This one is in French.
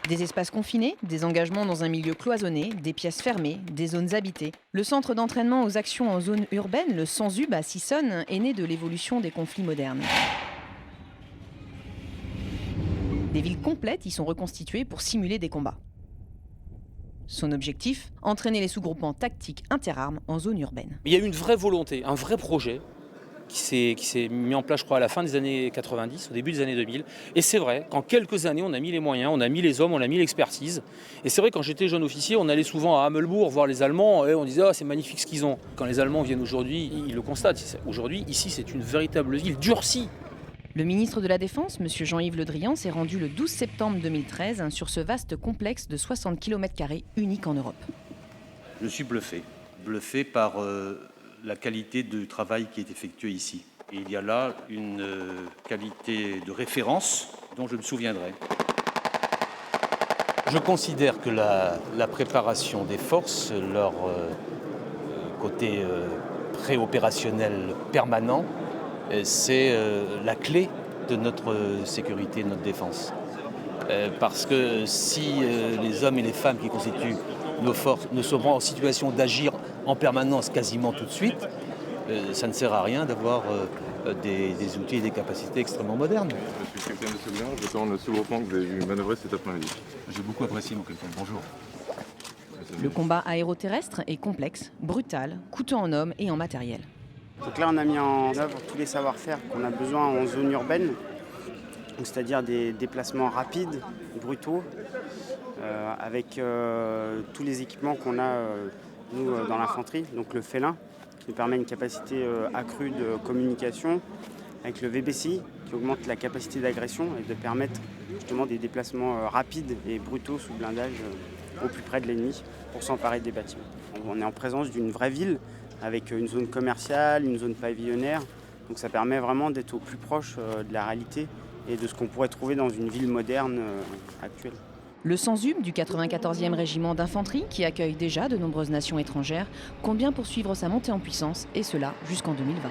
Des espaces confinés, des engagements dans un milieu cloisonné, des pièces fermées, des zones habitées. Le centre d'entraînement aux actions en zone urbaine, le Sanzub à Sissonne, est né de l'évolution des conflits modernes. Des villes complètes y sont reconstituées pour simuler des combats. Son objectif, entraîner les sous-groupements tactiques interarmes en zone urbaine. Il y a eu une vraie volonté, un vrai projet qui s'est mis en place, je crois, à la fin des années 90, au début des années 2000. Et c'est vrai qu'en quelques années, on a mis les moyens, on a mis les hommes, on a mis l'expertise. Et c'est vrai, quand j'étais jeune officier, on allait souvent à Hamelbourg voir les Allemands et on disait « Ah, c'est magnifique ce qu'ils ont ». Quand les Allemands viennent aujourd'hui, ils le constatent. Aujourd'hui, ici, c'est une véritable ville durcie. Le ministre de la Défense, M. Jean-Yves Le Drian, s'est rendu le 12 septembre 2013 sur ce vaste complexe de 60 km² unique en Europe. Je suis bluffé par la qualité du travail qui est effectué ici. Et il y a là une qualité de référence dont je me souviendrai. Je considère que la préparation des forces, leur côté préopérationnel permanent, c'est la clé de notre sécurité, de notre défense. Parce que si les hommes et les femmes qui constituent nos forces ne sont pas en situation d'agir en permanence quasiment tout de suite, ça ne sert à rien d'avoir des outils et des capacités extrêmement modernes. Je suis capitaine de Solian, je commande le sous-groupement que vous avez vu manœuvrer cet après-midi. J'ai beaucoup apprécié mon capitaine. Bonjour. Le combat aéroterrestre est complexe, brutal, coûteux en hommes et en matériel. Donc là, on a mis en œuvre tous les savoir-faire qu'on a besoin en zone urbaine, c'est-à-dire des déplacements rapides, brutaux, avec tous les équipements qu'on a nous dans l'infanterie, donc le félin qui nous permet une capacité accrue de communication, avec le VBCI qui augmente la capacité d'agression et de permettre justement des déplacements rapides et brutaux sous blindage au plus près de l'ennemi pour s'emparer des bâtiments. On est en présence d'une vraie ville avec une zone commerciale, une zone pavillonnaire, donc ça permet vraiment d'être au plus proche de la réalité et de ce qu'on pourrait trouver dans une ville moderne actuelle. Le Sanzub du 94e régiment d'infanterie, qui accueille déjà de nombreuses nations étrangères, compte bien poursuivre sa montée en puissance, et cela jusqu'en 2020.